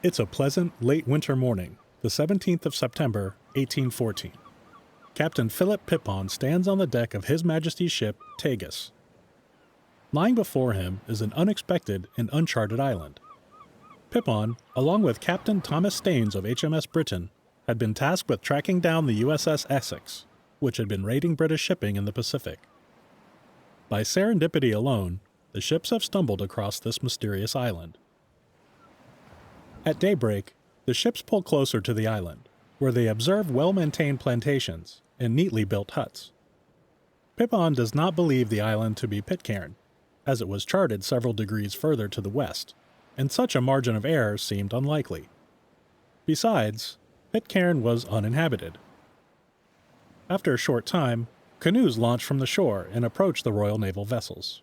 It's a pleasant, late winter morning, the 17th of September, 1814. Captain Philip Pippon stands on the deck of His Majesty's ship, Tagus. Lying before him is an unexpected and uncharted island. Pippon, along with Captain Thomas Staines of HMS Britain, had been tasked with tracking down the USS Essex, which had been raiding British shipping in the Pacific. By serendipity alone, the ships have stumbled across this mysterious island. At daybreak, the ships pull closer to the island, where they observe well-maintained plantations and neatly built huts. Pippon does not believe the island to be Pitcairn, as it was charted several degrees further to the west, and such a margin of error seemed unlikely. Besides, Pitcairn was uninhabited. After a short time, canoes launch from the shore and approach the Royal Naval vessels.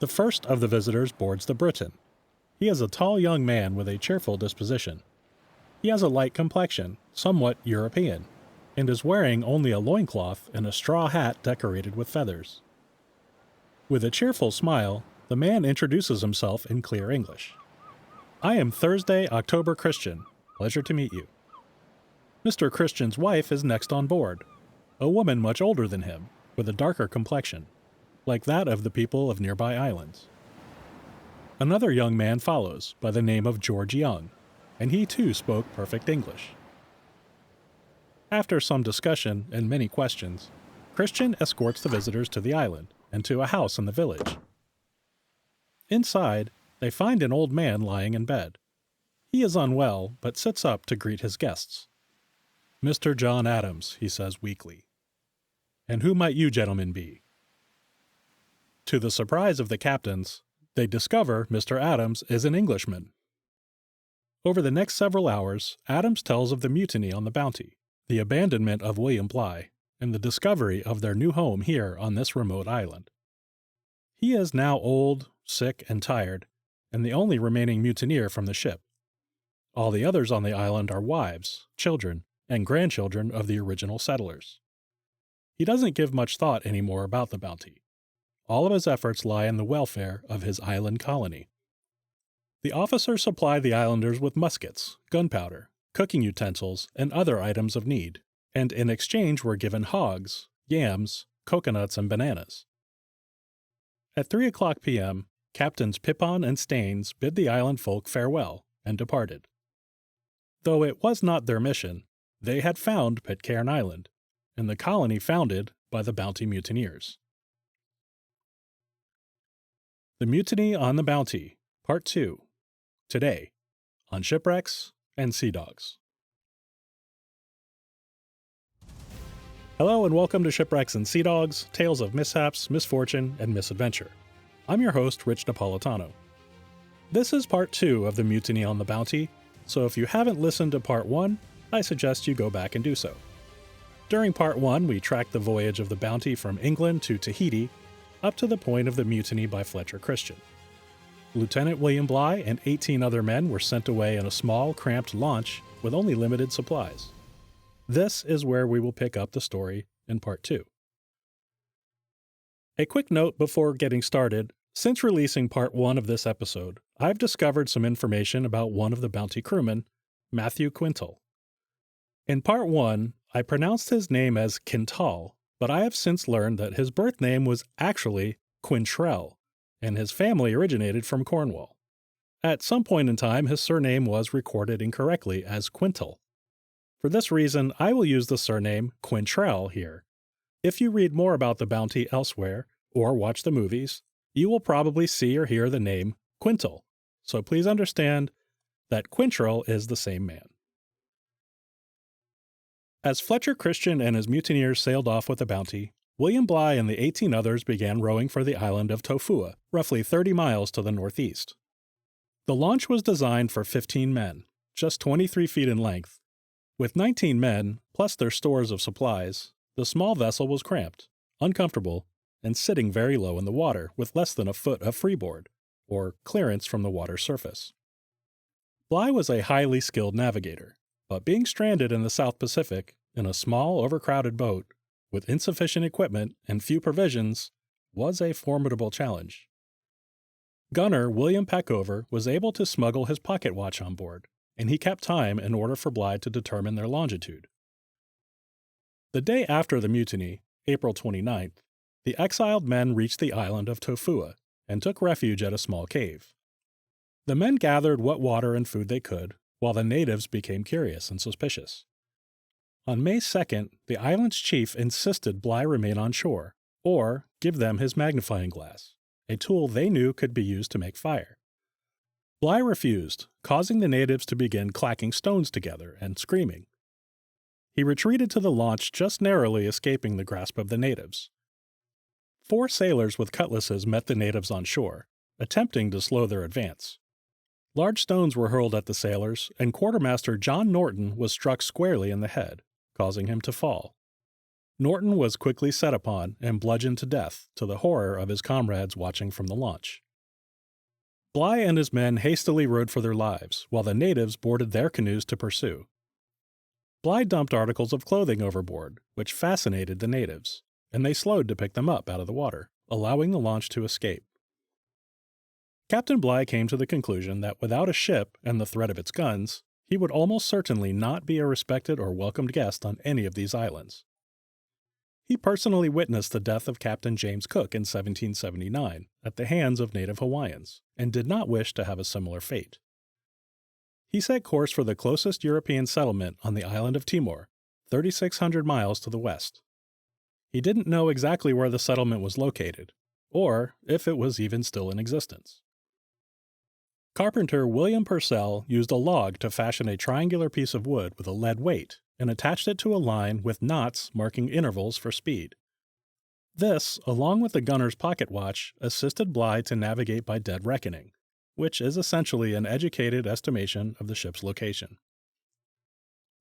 The first of the visitors boards the Briton. He is a tall young man with a cheerful disposition. He has a light complexion, somewhat European, and is wearing only a loincloth and a straw hat decorated with feathers. With a cheerful smile, the man introduces himself in clear English. "I am Thursday, October Christian. Pleasure to meet you." Mr. Christian's wife is next on board, a woman much older than him, with a darker complexion, like that of the people of nearby islands. Another young man follows, by the name of George Young, and he too spoke perfect English. After some discussion and many questions, Christian escorts the visitors to the island and to a house in the village. Inside, they find an old man lying in bed. He is unwell, but sits up to greet his guests. "Mr. John Adams," he says weakly. "And who might you gentlemen be?" To the surprise of the captains, they discover Mr. Adams is an Englishman. Over the next several hours, Adams tells of the mutiny on the Bounty, the abandonment of William Bligh, and the discovery of their new home here on this remote island. He is now old, sick, and tired, and the only remaining mutineer from the ship. All the others on the island are wives, children, and grandchildren of the original settlers. He doesn't give much thought anymore about the Bounty. All of his efforts lie in the welfare of his island colony. The officers supply the islanders with muskets, gunpowder, cooking utensils, and other items of need, and in exchange were given hogs, yams, coconuts, and bananas. At 3:00 p.m., Captains Pippon and Staines bid the island folk farewell and departed. Though it was not their mission, they had found Pitcairn Island, and the colony founded by the Bounty mutineers. The Mutiny on the Bounty, Part 2, today, on Shipwrecks and Sea Dogs. Hello and welcome to Shipwrecks and Sea Dogs, tales of mishaps, misfortune, and misadventure. I'm your host, Rich Napolitano. This is Part 2 of the Mutiny on the Bounty, so if you haven't listened to Part 1, I suggest you go back and do so. During Part 1, we tracked the voyage of the Bounty from England to Tahiti, up to the point of the mutiny by Fletcher Christian. Lieutenant William Bligh and 18 other men were sent away in a small, cramped launch with only limited supplies. This is where we will pick up the story in Part 2. A quick note before getting started: since releasing Part 1 of this episode, I've discovered some information about one of the Bounty crewmen, Matthew Quintal. In Part 1, I pronounced his name as Quintal, but I have since learned that his birth name was actually Quintrell, and his family originated from Cornwall. At some point in time, his surname was recorded incorrectly as Quintal. For this reason, I will use the surname Quintrell here. If you read more about the Bounty elsewhere, or watch the movies, you will probably see or hear the name Quintal, so please understand that Quintrell is the same man. As Fletcher Christian and his mutineers sailed off with the Bounty, William Bligh and the 18 others began rowing for the island of Tofua, roughly 30 miles to the northeast. The launch was designed for 15 men, just 23 feet in length. With 19 men, plus their stores of supplies, the small vessel was cramped, uncomfortable, and sitting very low in the water with less than a foot of freeboard, or clearance from the water's surface. Bligh was a highly skilled navigator, but being stranded in the South Pacific in a small, overcrowded boat with insufficient equipment and few provisions was a formidable challenge. Gunner William Peckover was able to smuggle his pocket watch on board, and he kept time in order for Bligh to determine their longitude. The day after the mutiny, April 29th, the exiled men reached the island of Tofua and took refuge at a small cave. The men gathered what water and food they could, while the natives became curious and suspicious. On May 2nd, the island's chief insisted Bligh remain on shore, or give them his magnifying glass, a tool they knew could be used to make fire. Bligh refused, causing the natives to begin clacking stones together and screaming. He retreated to the launch, just narrowly escaping the grasp of the natives. 4 sailors with cutlasses met the natives on shore, attempting to slow their advance. Large stones were hurled at the sailors, and Quartermaster John Norton was struck squarely in the head, causing him to fall. Norton was quickly set upon and bludgeoned to death, to the horror of his comrades watching from the launch. Bligh and his men hastily rowed for their lives, while the natives boarded their canoes to pursue. Bligh dumped articles of clothing overboard, which fascinated the natives, and they slowed to pick them up out of the water, allowing the launch to escape. Captain Bligh came to the conclusion that without a ship and the threat of its guns, he would almost certainly not be a respected or welcomed guest on any of these islands. He personally witnessed the death of Captain James Cook in 1779 at the hands of native Hawaiians, and did not wish to have a similar fate. He set course for the closest European settlement on the island of Timor, 3,600 miles to the west. He didn't know exactly where the settlement was located, or if it was even still in existence. Carpenter William Purcell used a log to fashion a triangular piece of wood with a lead weight and attached it to a line with knots marking intervals for speed. This, along with the gunner's pocket watch, assisted Bligh to navigate by dead reckoning, which is essentially an educated estimation of the ship's location.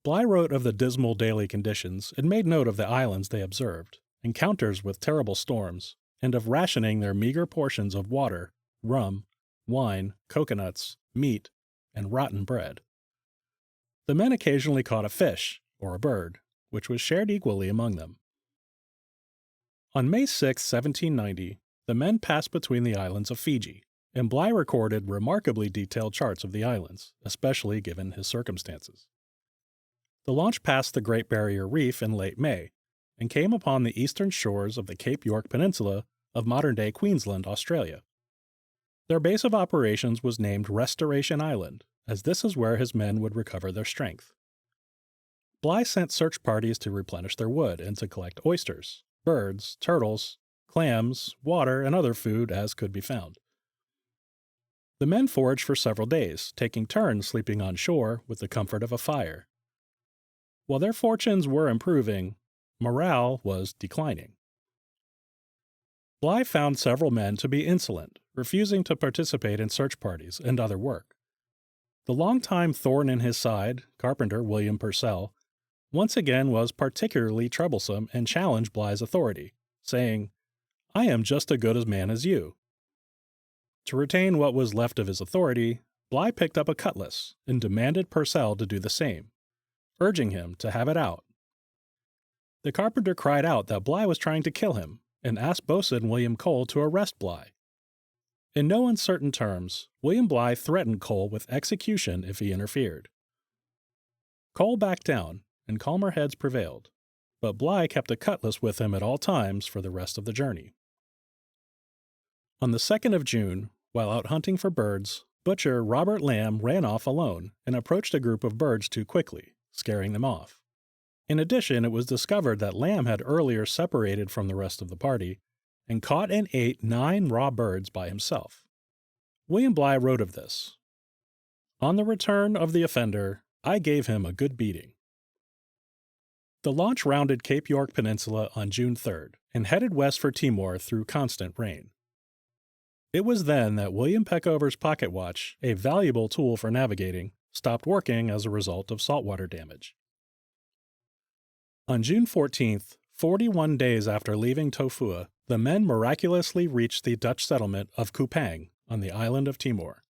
Bligh wrote of the dismal daily conditions and made note of the islands they observed, encounters with terrible storms, and of rationing their meager portions of water, rum, wine, coconuts, meat, and rotten bread. The men occasionally caught a fish, or a bird, which was shared equally among them. On May 6, 1790, the men passed between the islands of Fiji, and Bligh recorded remarkably detailed charts of the islands, especially given his circumstances. The launch passed the Great Barrier Reef in late May, and came upon the eastern shores of the Cape York Peninsula of modern-day Queensland, Australia. Their base of operations was named Restoration Island, as this is where his men would recover their strength. Bligh sent search parties to replenish their wood and to collect oysters, birds, turtles, clams, water, and other food as could be found. The men foraged for several days, taking turns sleeping on shore with the comfort of a fire. While their fortunes were improving, morale was declining. Bligh found several men to be insolent, refusing to participate in search parties and other work. The longtime thorn in his side, Carpenter William Purcell, once again was particularly troublesome and challenged Bligh's authority, saying, "I am just as good a man as you." To retain what was left of his authority, Bligh picked up a cutlass and demanded Purcell to do the same, urging him to have it out. The carpenter cried out that Bligh was trying to kill him, and asked boatswain William Cole to arrest Bligh. In no uncertain terms, William Bligh threatened Cole with execution if he interfered. Cole backed down, and calmer heads prevailed, but Bligh kept a cutlass with him at all times for the rest of the journey. On the 2nd of June, while out hunting for birds, butcher Robert Lamb ran off alone and approached a group of birds too quickly, scaring them off. In addition, it was discovered that Lamb had earlier separated from the rest of the party and caught and ate 9 raw birds by himself. William Bligh wrote of this. "On the return of the offender, I gave him a good beating." The launch rounded Cape York Peninsula on June 3rd and headed west for Timor through constant rain. It was then that William Peckover's pocket watch, a valuable tool for navigating, stopped working as a result of saltwater damage. On June 14th, 41 days after leaving Tofua, the men miraculously reached the Dutch settlement of Coupang on the island of Timor.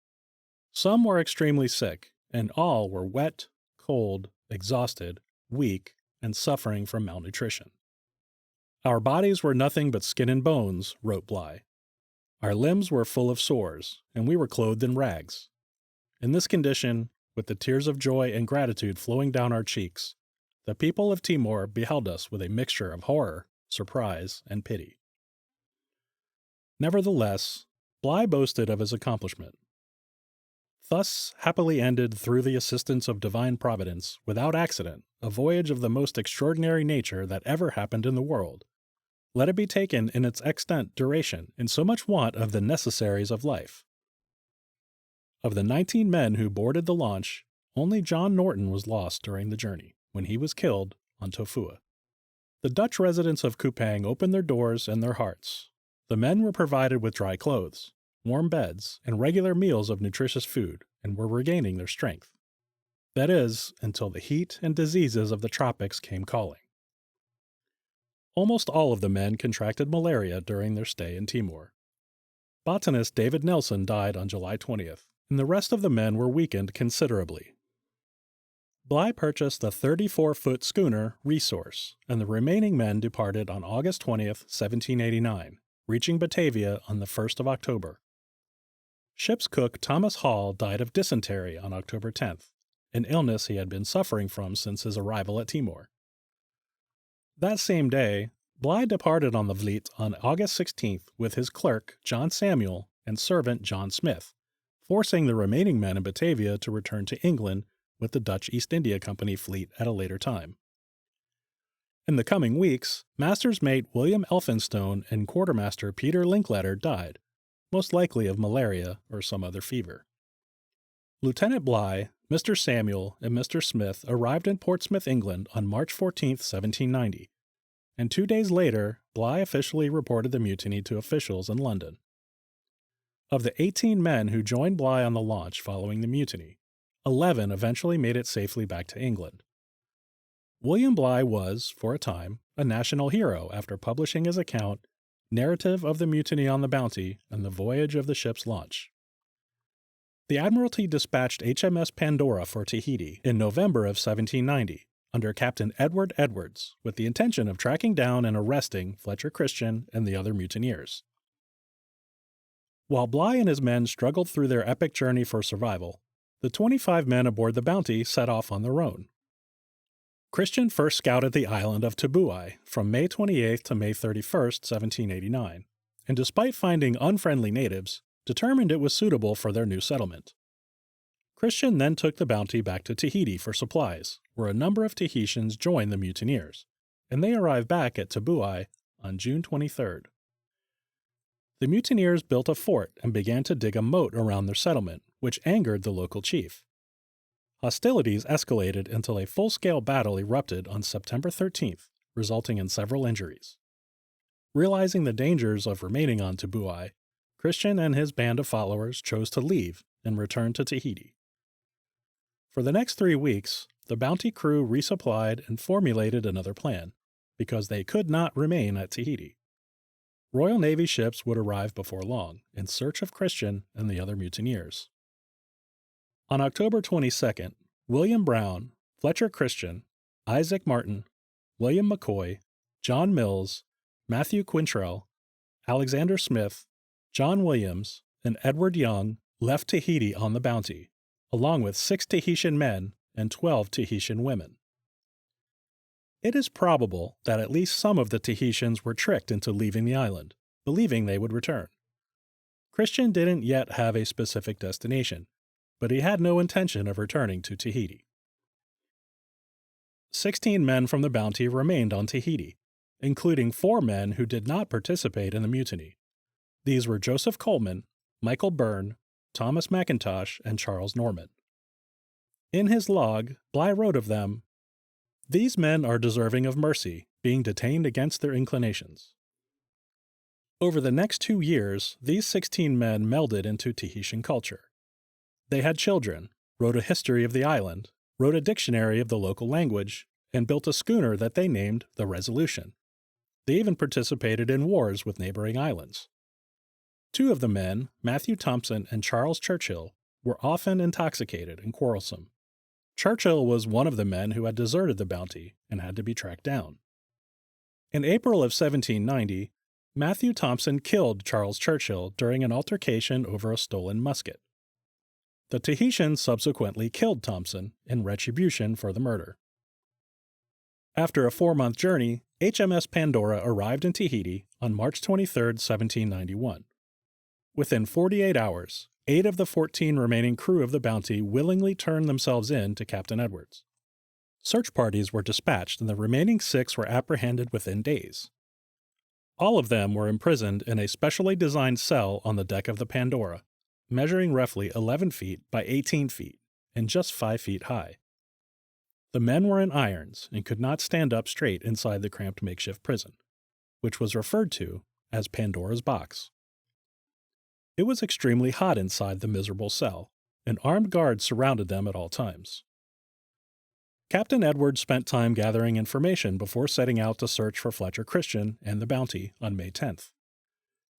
Some were extremely sick, and all were wet, cold, exhausted, weak, and suffering from malnutrition. "Our bodies were nothing but skin and bones," wrote Bligh. Our limbs were full of sores, and we were clothed in rags. In this condition, with the tears of joy and gratitude flowing down our cheeks, the people of Timor beheld us with a mixture of horror, surprise, and pity. Nevertheless, Bligh boasted of his accomplishment. Thus happily ended, through the assistance of divine providence, without accident, a voyage of the most extraordinary nature that ever happened in the world. Let it be taken in its extant duration, in so much want of the necessaries of life. Of the 19 men who boarded the launch, only John Norton was lost during the journey, when he was killed on Tofua. The Dutch residents of Coupang opened their doors and their hearts. The men were provided with dry clothes, warm beds, and regular meals of nutritious food, and were regaining their strength. That is, until the heat and diseases of the tropics came calling. Almost all of the men contracted malaria during their stay in Timor. Botanist David Nelson died on July 20th, and the rest of the men were weakened considerably. Bligh purchased the 34-foot schooner Resource, and the remaining men departed on August 20th, 1789, reaching Batavia on the 1st of October. Ship's cook Thomas Hall died of dysentery on October 10th, an illness he had been suffering from since his arrival at Timor. That same day, Bligh departed on the Vliet on August 16th with his clerk, John Samuel, and servant John Smith, forcing the remaining men in Batavia to return to England with the Dutch East India Company fleet at a later time. In the coming weeks, master's mate William Elphinstone and quartermaster Peter Linkletter died, most likely of malaria or some other fever. Lieutenant Bligh, Mr. Samuel, and Mr. Smith arrived in Portsmouth, England on March 14, 1790, and 2 days later, Bligh officially reported the mutiny to officials in London. Of the 18 men who joined Bligh on the launch following the mutiny, 11 eventually made it safely back to England. William Bligh was, for a time, a national hero after publishing his account, Narrative of the Mutiny on the Bounty and the Voyage of the Ship's Launch. The Admiralty dispatched HMS Pandora for Tahiti in November of 1790, under Captain Edward Edwards, with the intention of tracking down and arresting Fletcher Christian and the other mutineers. While Bligh and his men struggled through their epic journey for survival, the 25 men aboard the Bounty set off on their own. Christian first scouted the island of Tabuai from May 28 to May 31, 1789, and despite finding unfriendly natives, determined it was suitable for their new settlement. Christian then took the Bounty back to Tahiti for supplies, where a number of Tahitians joined the mutineers, and they arrived back at Tabuai on June 23. The mutineers built a fort and began to dig a moat around their settlement, which angered the local chief. Hostilities escalated until a full-scale battle erupted on September 13th, resulting in several injuries. Realizing the dangers of remaining on Tabuai, Christian and his band of followers chose to leave and return to Tahiti. For the next 3 weeks, the Bounty crew resupplied and formulated another plan, because they could not remain at Tahiti. Royal Navy ships would arrive before long, in search of Christian and the other mutineers. On October 22nd, William Brown, Fletcher Christian, Isaac Martin, William McCoy, John Mills, Matthew Quintrell, Alexander Smith, John Williams, and Edward Young left Tahiti on the Bounty, along with 6 Tahitian men and 12 Tahitian women. It is probable that at least some of the Tahitians were tricked into leaving the island, believing they would return. Christian didn't yet have a specific destination, but he had no intention of returning to Tahiti. 16 men from the Bounty remained on Tahiti, including 4 men who did not participate in the mutiny. These were Joseph Coleman, Michael Byrne, Thomas McIntosh, and Charles Norman. In his log, Bligh wrote of them, "These men are deserving of mercy, being detained against their inclinations." Over the next 2 years, these 16 men melded into Tahitian culture. They had children, wrote a history of the island, wrote a dictionary of the local language, and built a schooner that they named the Resolution. They even participated in wars with neighboring islands. 2 of the men, Matthew Thompson and Charles Churchill, were often intoxicated and quarrelsome. Churchill was one of the men who had deserted the Bounty and had to be tracked down. In April of 1790, Matthew Thompson killed Charles Churchill during an altercation over a stolen musket. The Tahitians subsequently killed Thompson in retribution for the murder. After a 4-month journey, HMS Pandora arrived in Tahiti on March 23, 1791. Within 48 hours, 8 of the 14 remaining crew of the Bounty willingly turned themselves in to Captain Edwards. Search parties were dispatched and the remaining 6 were apprehended within days. All of them were imprisoned in a specially designed cell on the deck of the Pandora, measuring roughly 11 feet by 18 feet and just 5 feet high. The men were in irons and could not stand up straight inside the cramped makeshift prison, which was referred to as Pandora's box. It was extremely hot inside the miserable cell, and armed guards surrounded them at all times. Captain Edwards spent time gathering information before setting out to search for Fletcher Christian and the Bounty on May 10th.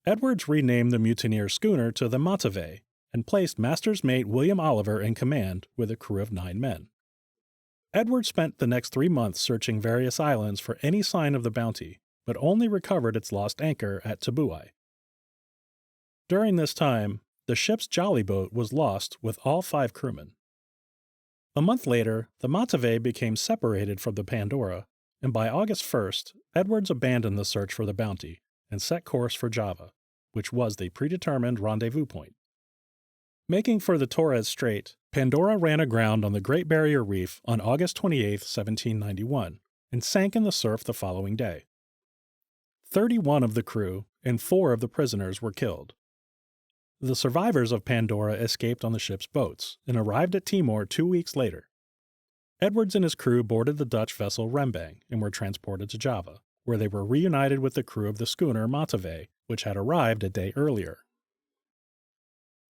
Edwards renamed the mutineer schooner to the Mutiny and placed master's mate William Oliver in command with a crew of 9 men. Edwards spent the next 3 months searching various islands for any sign of the Bounty, but only recovered its lost anchor at Tabouai. During this time, the ship's jolly boat was lost with all 5 crewmen. A month later, the Mutiny became separated from the Pandora, and by August 1st, Edwards abandoned the search for the Bounty and set course for Java, which was the predetermined rendezvous point. Making for the Torres Strait, Pandora ran aground on the Great Barrier Reef on August 28, 1791, and sank in the surf the following day. 31 of the crew and 4 of the prisoners were killed. The survivors of Pandora escaped on the ship's boats and arrived at TImor 2 weeks later. Edwards and his crew boarded the Dutch vessel Rembang and were transported to Java, where they were reunited with the crew of the schooner Mutiny, which had arrived a day earlier.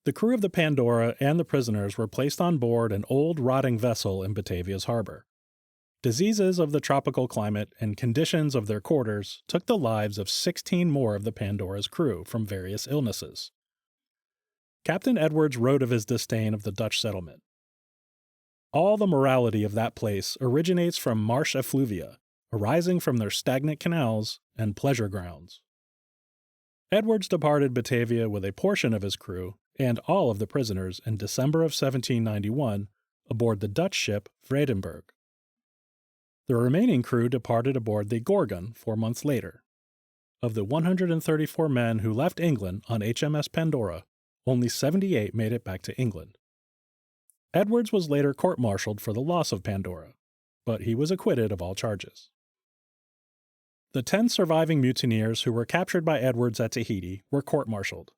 The crew of the Pandora and the prisoners were placed on board an old rotting vessel in Batavia's harbor. Diseases of the tropical climate and conditions of their quarters took the lives of 16 more of the Pandora's crew from various illnesses. Captain Edwards wrote of his disdain of the Dutch settlement. All the morality of that place originates from marsh effluvia, arising from their stagnant canals and pleasure grounds. Edwards departed Batavia with a portion of his crew and all of the prisoners in December of 1791 aboard the Dutch ship Vredenburg. The remaining crew departed aboard the Gorgon 4 months later. Of the 134 men who left England on HMS Pandora, only 78 made it back to England. Edwards was later court-martialed for the loss of Pandora, but he was acquitted of all charges. The 10 surviving mutineers who were captured by Edwards at Tahiti were court-martialed.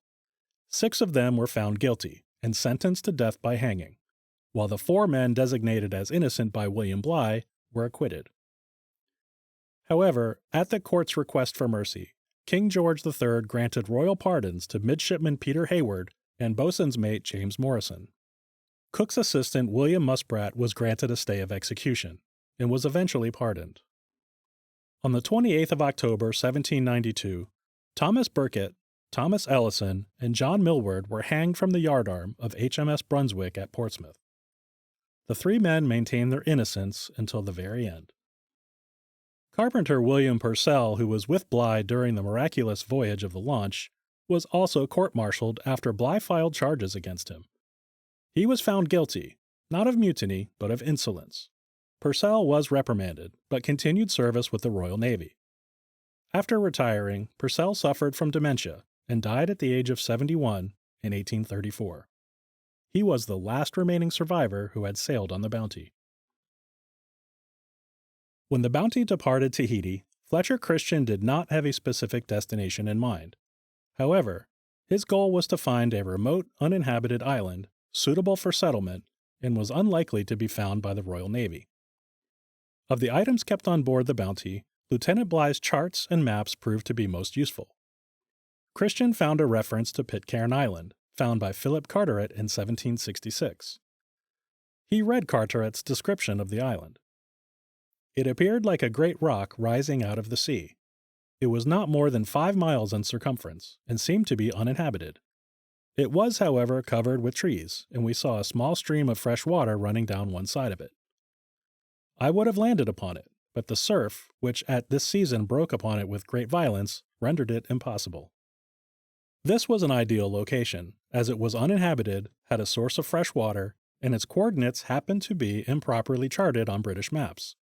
6 of them were found guilty and sentenced to death by hanging, while the 4 men designated as innocent by William Bligh were acquitted. However, at the court's request for mercy, King George III granted royal pardons to midshipman Peter Hayward and boatswain's mate James Morrison. Cook's assistant William Muspratt was granted a stay of execution, and was eventually pardoned. On the 28th of October 1792, Thomas Burkitt, Thomas Ellison, and John Millward were hanged from the yardarm of HMS Brunswick at Portsmouth. The 3 men maintained their innocence until the very end. Carpenter William Purcell, who was with Bligh during the miraculous voyage of the launch, was also court-martialed after Bligh filed charges against him. He was found guilty, not of mutiny, but of insolence. Purcell was reprimanded, but continued service with the Royal Navy. After retiring, Purcell suffered from dementia and died at the age of 71 in 1834. He was the last remaining survivor who had sailed on the Bounty. When the Bounty departed Tahiti, Fletcher Christian did not have a specific destination in mind. However, his goal was to find a remote, uninhabited island suitable for settlement and was unlikely to be found by the Royal Navy. Of the items kept on board the Bounty, Lieutenant Bligh's charts and maps proved to be most useful. Christian found a reference to Pitcairn Island, found by Philip Carteret in 1766. He read Carteret's description of the island. It appeared like a great rock rising out of the sea. It was not more than 5 miles in circumference and seemed to be uninhabited. It was, however, covered with trees, and we saw a small stream of fresh water running down one side of it. I would have landed upon it, but the surf, which at this season broke upon it with great violence, rendered it impossible. This was an ideal location, as it was uninhabited, had a source of fresh water, and its coordinates happened to be improperly charted on British maps.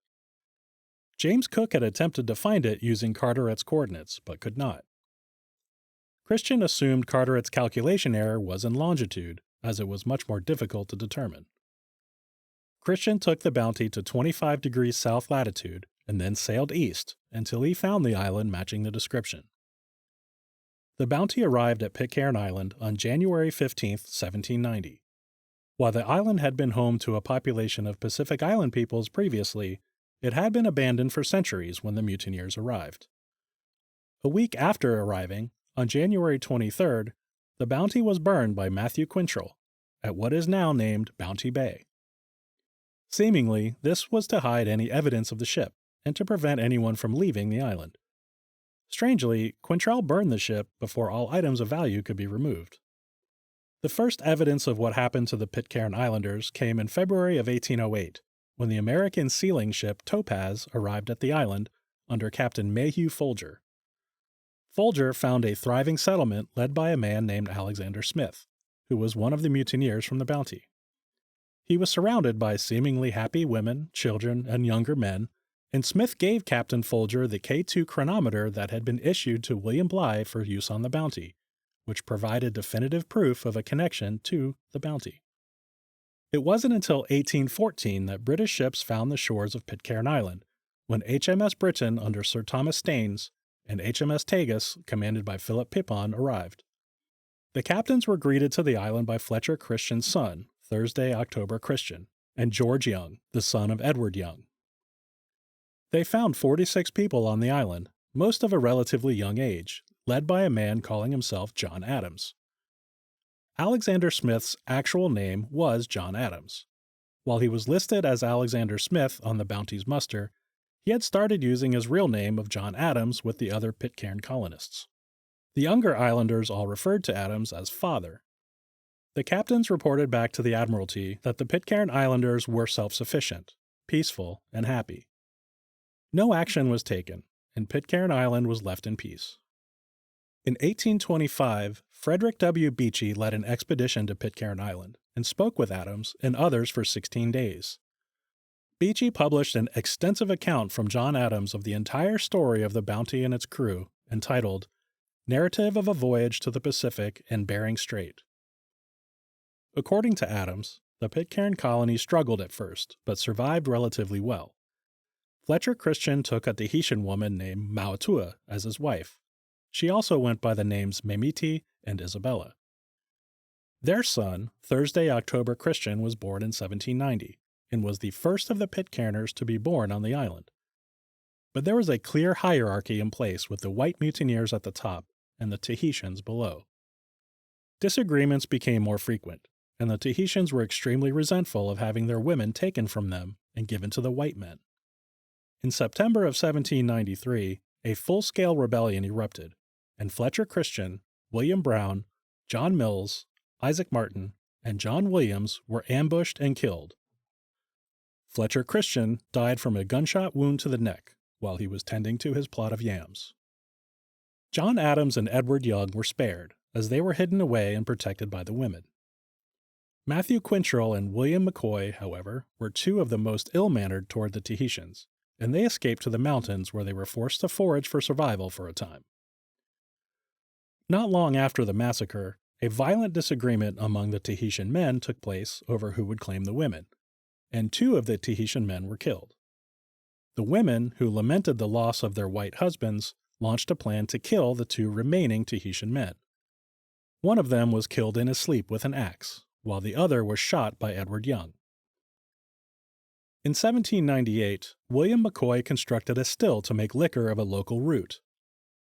James Cook had attempted to find it using Carteret's coordinates, but could not. Christian assumed Carteret's calculation error was in longitude, as it was much more difficult to determine. Christian took the Bounty to 25 degrees south latitude and then sailed east until he found the island matching the description. The Bounty arrived at Pitcairn Island on January 15, 1790. While the island had been home to a population of Pacific Island peoples previously, it had been abandoned for centuries when the mutineers arrived. A week after arriving, on January 23rd, the Bounty was burned by Matthew Quintrell at what is now named Bounty Bay. Seemingly, this was to hide any evidence of the ship and to prevent anyone from leaving the island. Strangely, Quintrell burned the ship before all items of value could be removed. The first evidence of what happened to the Pitcairn Islanders came in February of 1808, when the American sealing ship Topaz arrived at the island under Captain Mayhew Folger. Folger found a thriving settlement led by a man named Alexander Smith, who was one of the mutineers from the Bounty. He was surrounded by seemingly happy women, children, and younger men, and Smith gave Captain Folger the K2 chronometer that had been issued to William Bligh for use on the Bounty, which provided definitive proof of a connection to the Bounty. It wasn't until 1814 that British ships found the shores of Pitcairn Island, when HMS Britain under Sir Thomas Staines and HMS Tagus, commanded by Philip Pippon, arrived. The captains were greeted to the island by Fletcher Christian's son, Thursday October Christian, and George Young, the son of Edward Young. They found 46 people on the island, most of a relatively young age, led by a man calling himself John Adams. Alexander Smith's actual name was John Adams. While he was listed as Alexander Smith on the Bounty's muster, he had started using his real name of John Adams with the other Pitcairn colonists. The younger islanders all referred to Adams as father. The captains reported back to the Admiralty that the Pitcairn Islanders were self-sufficient, peaceful, and happy. No action was taken, and Pitcairn Island was left in peace. In 1825, Frederick W. Beechey led an expedition to Pitcairn Island and spoke with Adams and others for 16 days. Beechey published an extensive account from John Adams of the entire story of the Bounty and its crew, entitled Narrative of a Voyage to the Pacific and Bering Strait. According to Adams, the Pitcairn colony struggled at first, but survived relatively well. Fletcher Christian took a Tahitian woman named Mauatua as his wife. She also went by the names Mamiti and Isabella. Their son, Thursday October Christian, was born in 1790, and was the first of the Pitcairners to be born on the island. But there was a clear hierarchy in place with the white mutineers at the top and the Tahitians below. Disagreements became more frequent, and the Tahitians were extremely resentful of having their women taken from them and given to the white men. In September of 1793, a full-scale rebellion erupted, and Fletcher Christian, William Brown, John Mills, Isaac Martin, and John Williams were ambushed and killed. Fletcher Christian died from a gunshot wound to the neck while he was tending to his plot of yams. John Adams and Edward Young were spared, as they were hidden away and protected by the women. Matthew Quintrell and William McCoy, however, were two of the most ill-mannered toward the Tahitians, and they escaped to the mountains where they were forced to forage for survival for a time. Not long after the massacre, a violent disagreement among the Tahitian men took place over who would claim the women, and 2 of the Tahitian men were killed. The women, who lamented the loss of their white husbands, launched a plan to kill the 2 remaining Tahitian men. One of them was killed in his sleep with an axe, while the other was shot by Edward Young. In 1798, William McCoy constructed a still to make liquor of a local root.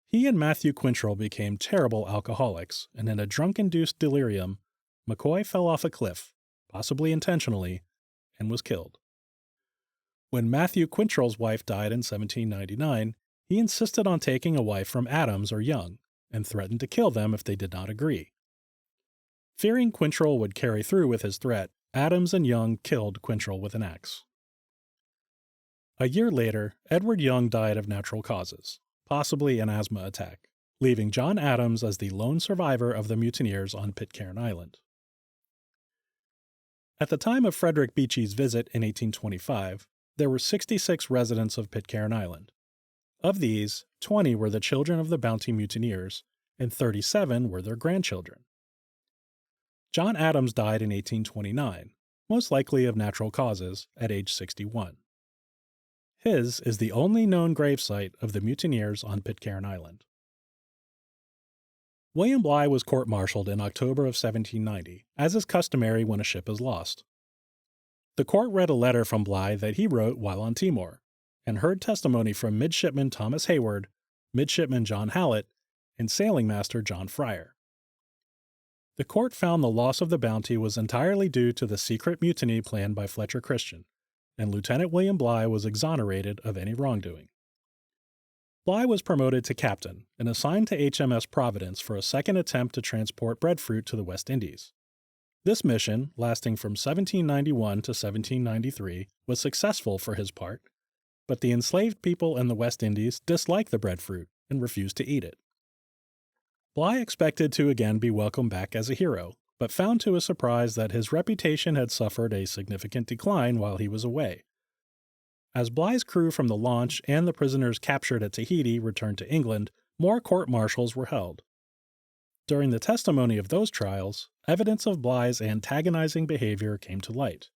He and Matthew Quintrell became terrible alcoholics, and in a drunk-induced delirium, McCoy fell off a cliff, possibly intentionally, and was killed. When Matthew Quintrell's wife died in 1799, he insisted on taking a wife from Adams or Young, and threatened to kill them if they did not agree. Fearing Quintrell would carry through with his threat, Adams and Young killed Quintrell with an axe. A year later, Edward Young died of natural causes, possibly an asthma attack, leaving John Adams as the lone survivor of the mutineers on Pitcairn Island. At the time of Frederick Beechey's visit in 1825, there were 66 residents of Pitcairn Island. Of these, 20 were the children of the Bounty mutineers, and 37 were their grandchildren. John Adams died in 1829, most likely of natural causes, at age 61. His is the only known gravesite of the mutineers on Pitcairn Island. William Bligh was court-martialed in October of 1790, as is customary when a ship is lost. The court read a letter from Bligh that he wrote while on TImor, and heard testimony from Midshipman Thomas Hayward, Midshipman John Hallett, and Sailing Master John Fryer. The court found the loss of the Bounty was entirely due to the secret mutiny planned by Fletcher Christian, and Lieutenant William Bligh was exonerated of any wrongdoing. Bligh was promoted to captain and assigned to HMS Providence for a second attempt to transport breadfruit to the West Indies. This mission, lasting from 1791 to 1793, was successful for his part, but the enslaved people in the West Indies disliked the breadfruit and refused to eat it. Bligh expected to again be welcomed back as a hero, but found to his surprise that his reputation had suffered a significant decline while he was away. As Bligh's crew from the launch and the prisoners captured at Tahiti returned to England, more court-martials were held. During the testimony of those trials, evidence of Bligh's antagonizing behavior came to light.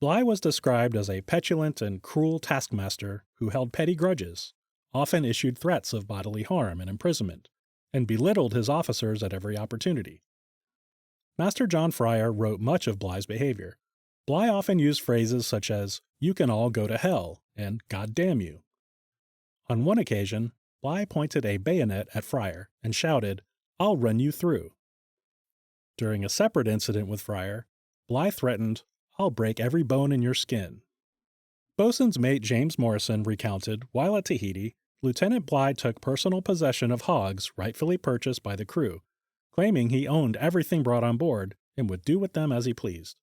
Bligh was described as a petulant and cruel taskmaster who held petty grudges, often issued threats of bodily harm and imprisonment, and belittled his officers at every opportunity. Master John Fryer wrote much of Bligh's behavior. Bligh often used phrases such as, "You can all go to hell," and "God damn you." On one occasion, Bligh pointed a bayonet at Fryer and shouted, "I'll run you through." During a separate incident with Fryer, Bligh threatened, "I'll break every bone in your skin." Boatswain's mate James Morrison recounted, while at Tahiti, Lieutenant Bligh took personal possession of hogs rightfully purchased by the crew, claiming he owned everything brought on board and would do with them as he pleased.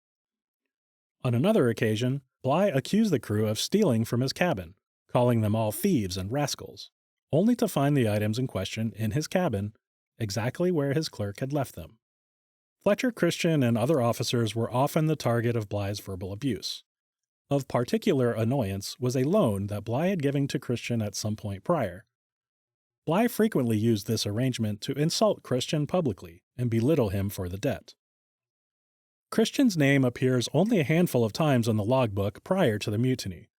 On another occasion, Bligh accused the crew of stealing from his cabin, calling them all thieves and rascals, only to find the items in question in his cabin, exactly where his clerk had left them. Fletcher Christian and other officers were often the target of Bligh's verbal abuse. Of particular annoyance was a loan that Bligh had given to Christian at some point prior. Bligh frequently used this arrangement to insult Christian publicly and belittle him for the debt. Christian's name appears only a handful of times in the logbook prior to the mutiny.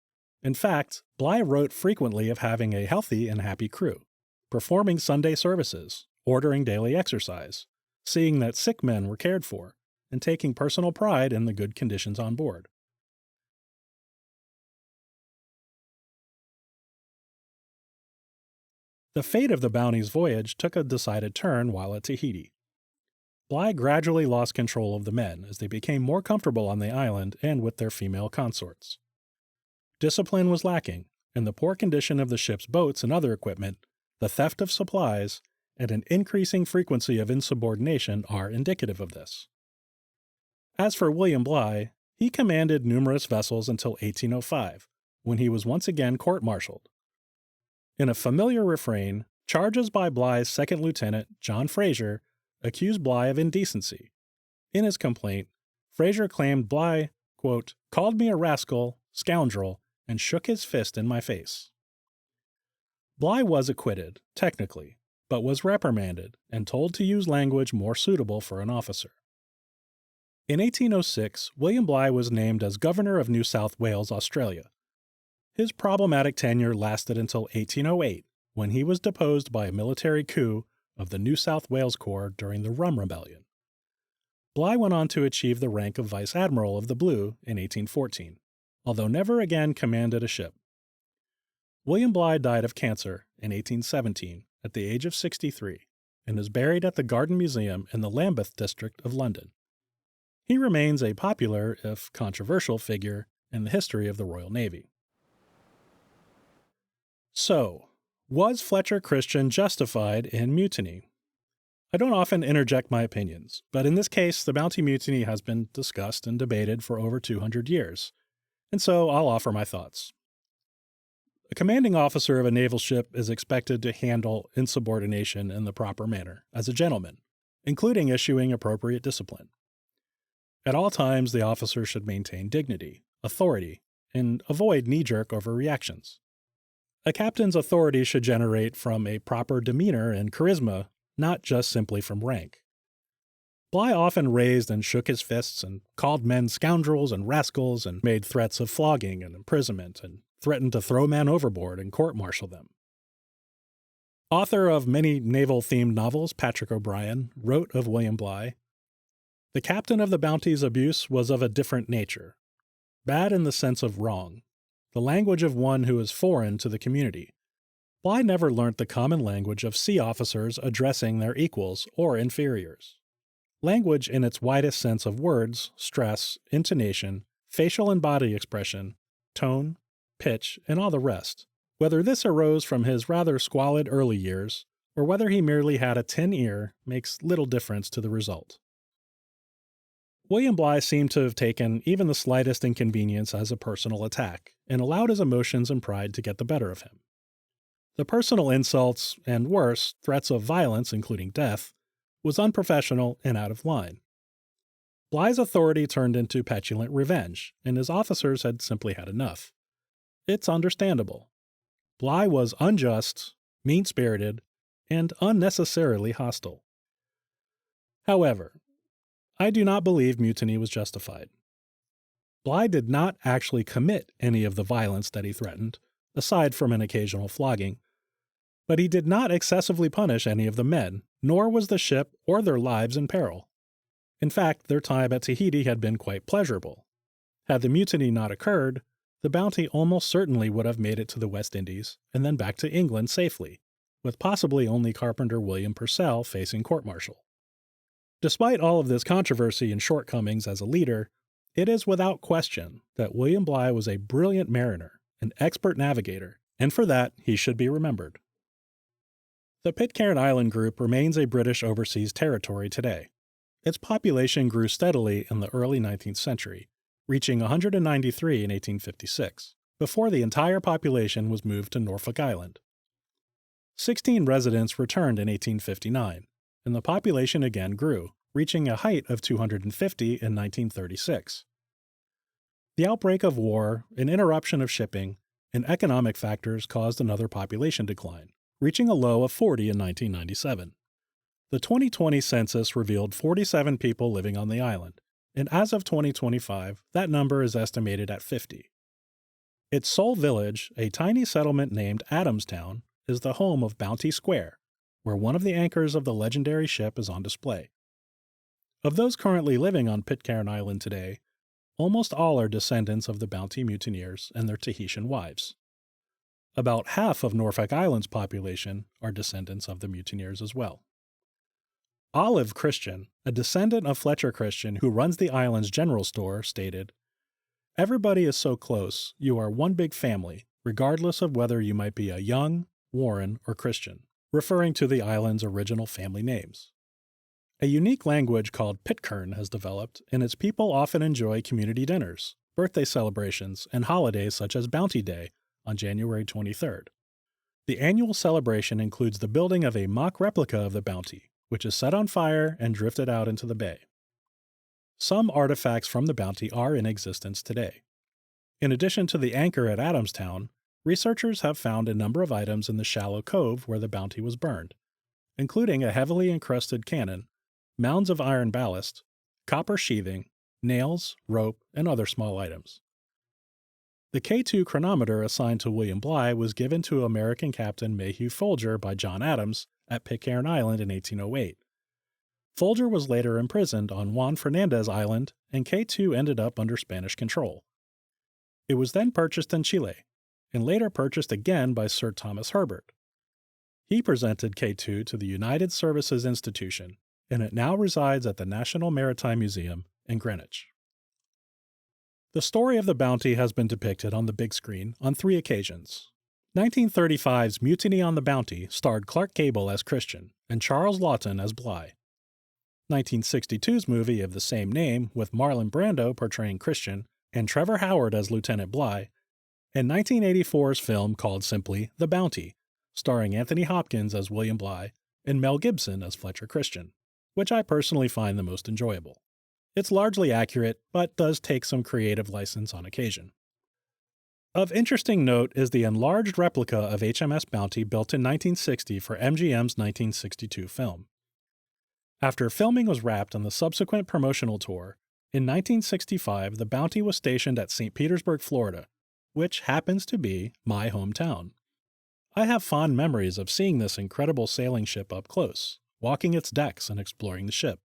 In fact, Bligh wrote frequently of having a healthy and happy crew, performing Sunday services, ordering daily exercise, seeing that sick men were cared for, and taking personal pride in the good conditions on board. The fate of the Bounty's voyage took a decided turn while at Tahiti. Bligh gradually lost control of the men as they became more comfortable on the island and with their female consorts. Discipline was lacking, and the poor condition of the ship's boats and other equipment, the theft of supplies, and an increasing frequency of insubordination are indicative of this. As for William Bligh, he commanded numerous vessels until 1805, when he was once again court-martialed. In a familiar refrain, charges by Bligh's second lieutenant, John Fraser, accused Bligh of indecency. In his complaint, Fraser claimed Bligh, quote, "called me a rascal, scoundrel, and shook his fist in my face." Bligh was acquitted, technically, but was reprimanded and told to use language more suitable for an officer. In 1806, William Bligh was named as Governor of New South Wales, Australia. His problematic tenure lasted until 1808, when he was deposed by a military coup of the New South Wales Corps during the Rum Rebellion. Bligh went on to achieve the rank of Vice Admiral of the Blue in 1814, although never again commanded a ship. William Bligh died of cancer in 1817 at the age of 63 and is buried at the Garden Museum in the Lambeth district of London. He remains a popular, if controversial, figure in the history of the Royal Navy. So, was Fletcher Christian justified in mutiny? I don't often interject my opinions, but in this case, the Bounty Mutiny has been discussed and debated for over 200 years, and so I'll offer my thoughts. A commanding officer of a naval ship is expected to handle insubordination in the proper manner, as a gentleman, including issuing appropriate discipline. At all times, the officer should maintain dignity, authority, and avoid knee-jerk overreactions. A captain's authority should generate from a proper demeanor and charisma, not just simply from rank. Bligh often raised and shook his fists and called men scoundrels and rascals and made threats of flogging and imprisonment and threatened to throw men overboard and court-martial them. Author of many naval-themed novels, Patrick O'Brian, wrote of William Bligh, "The captain of the Bounty's abuse was of a different nature. Bad in the sense of wrong, the language of one who is foreign to the community. Bligh never learnt the common language of sea officers addressing their equals or inferiors. Language in its widest sense of words, stress, intonation, facial and body expression, tone, pitch, and all the rest. Whether this arose from his rather squalid early years, or whether he merely had a tin ear, makes little difference to the result." William Bligh seemed to have taken even the slightest inconvenience as a personal attack, and allowed his emotions and pride to get the better of him. The personal insults, and worse, threats of violence, including death, was unprofessional and out of line. Bligh's authority turned into petulant revenge, and his officers had simply had enough. It's understandable. Bligh was unjust, mean-spirited, and unnecessarily hostile. However, I do not believe mutiny was justified. Bligh did not actually commit any of the violence that he threatened, aside from an occasional flogging, but he did not excessively punish any of the men, nor was the ship or their lives in peril. In fact, their time at Tahiti had been quite pleasurable. Had the mutiny not occurred, the Bounty almost certainly would have made it to the West Indies and then back to England safely, with possibly only Carpenter William Purcell facing court-martial. Despite all of this controversy and shortcomings as a leader, it is without question that William Bligh was a brilliant mariner, an expert navigator, and for that he should be remembered. The Pitcairn Island group remains a British overseas territory today. Its population grew steadily in the early 19th century, reaching 193 in 1856, before the entire population was moved to Norfolk Island. 16 residents returned in 1859, and the population again grew, reaching a height of 250 in 1936. The outbreak of war, an interruption of shipping, and economic factors caused another population decline, reaching a low of 40 in 1997. The 2020 census revealed 47 people living on the island, and as of 2025, that number is estimated at 50. Its sole village, a tiny settlement named Adamstown, is the home of Bounty Square, where one of the anchors of the legendary ship is on display. Of those currently living on Pitcairn Island today, almost all are descendants of the Bounty mutineers and their Tahitian wives. About half of Norfolk Island's population are descendants of the mutineers as well. Olive Christian, a descendant of Fletcher Christian who runs the island's general store, stated, "Everybody is so close, you are one big family, regardless of whether you might be a Young, Warren, or Christian," referring to the island's original family names. A unique language called Pitcairn has developed, and its people often enjoy community dinners, birthday celebrations, and holidays such as Bounty Day on January 23rd. The annual celebration includes the building of a mock replica of the Bounty, which is set on fire and drifted out into the bay. Some artifacts from the Bounty are in existence today. In addition to the anchor at Adamstown, researchers have found a number of items in the shallow cove where the Bounty was burned, including a heavily encrusted cannon, mounds of iron ballast, copper sheathing, nails, rope, and other small items. The K2 chronometer assigned to William Bligh was given to American Captain Mayhew Folger by John Adams at Pitcairn Island in 1808. Folger was later imprisoned on Juan Fernandez Island, and K2 ended up under Spanish control. It was then purchased in Chile, and later purchased again by Sir Thomas Herbert. He presented K2 to the United Services Institution, and it now resides at the National Maritime Museum in Greenwich. The story of the Bounty has been depicted on the big screen on 3 occasions. 1935's Mutiny on the Bounty starred Clark Gable as Christian and Charles Laughton as Bligh. 1962's movie of the same name, with Marlon Brando portraying Christian and Trevor Howard as Lieutenant Bligh, and 1984's film called simply The Bounty, starring Anthony Hopkins as William Bligh and Mel Gibson as Fletcher Christian, which I personally find the most enjoyable. It's largely accurate, but does take some creative license on occasion. Of interesting note is the enlarged replica of HMS Bounty built in 1960 for MGM's 1962 film. After filming was wrapped on the subsequent promotional tour, in 1965 the Bounty was stationed at St. Petersburg, Florida, which happens to be my hometown. I have fond memories of seeing this incredible sailing ship up close, walking its decks and exploring the ship.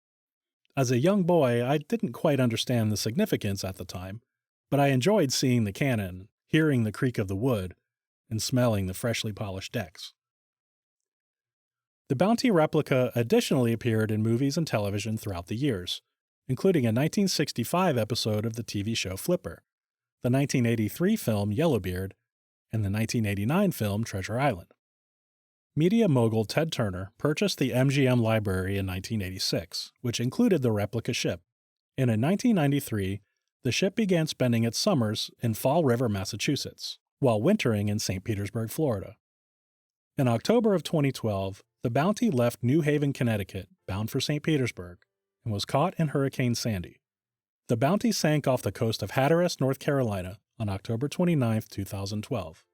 As a young boy, I didn't quite understand the significance at the time, but I enjoyed seeing the cannon, hearing the creak of the wood, and smelling the freshly polished decks. The Bounty replica additionally appeared in movies and television throughout the years, including a 1965 episode of the TV show Flipper, the 1983 film Yellowbeard, and the 1989 film Treasure Island. Media mogul Ted Turner purchased the MGM library in 1986, which included the replica ship, and in 1993, the ship began spending its summers in Fall River, Massachusetts, while wintering in St. Petersburg, Florida. In October of 2012, the Bounty left New Haven, Connecticut, bound for St. Petersburg, and was caught in Hurricane Sandy. The Bounty sank off the coast of Hatteras, North Carolina, on October 29, 2012.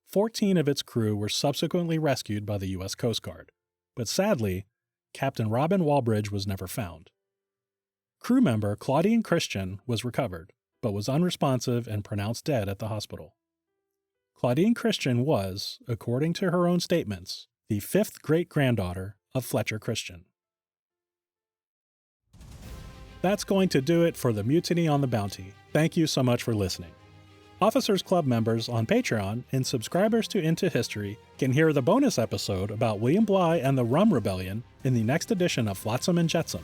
14 of its crew were subsequently rescued by the U.S. Coast Guard, but sadly, Captain Robin Walbridge was never found. Crew member Claudine Christian was recovered, but was unresponsive and pronounced dead at the hospital. Claudine Christian was, according to her own statements, the fifth great-granddaughter of Fletcher Christian. That's going to do it for the Mutiny on the Bounty. Thank you so much for listening. Officers Club members on Patreon and subscribers to Into History can hear the bonus episode about William Bligh and the Rum Rebellion in the next edition of Flotsam and Jetsam.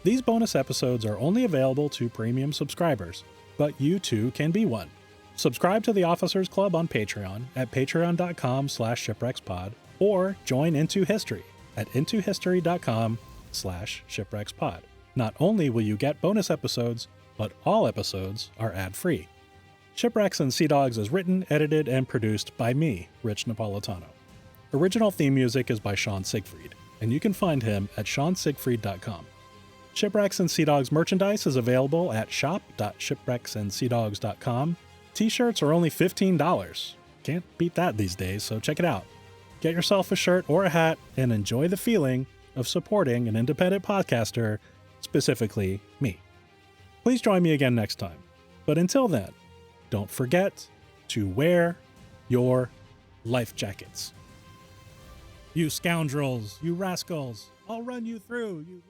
These bonus episodes are only available to premium subscribers, but you too can be one. Subscribe to the Officers Club on Patreon at patreon.com/shipwreckspod or join Into History at intohistory.com/shipwreckspod. Not only will you get bonus episodes, but all episodes are ad-free. Shipwrecks and Sea Dogs is written, edited, and produced by me, Rich Napolitano. Original theme music is by Sean Siegfried, and you can find him at seansiegfried.com. Shipwrecks and Sea Dogs merchandise is available at shop.shipwrecksandseadogs.com. T-shirts are only $15. Can't beat that these days, so check it out. Get yourself a shirt or a hat and enjoy the feeling of supporting an independent podcaster, specifically me. Please join me again next time. But until then, don't forget to wear your life jackets. You scoundrels, you rascals, I'll run you through, you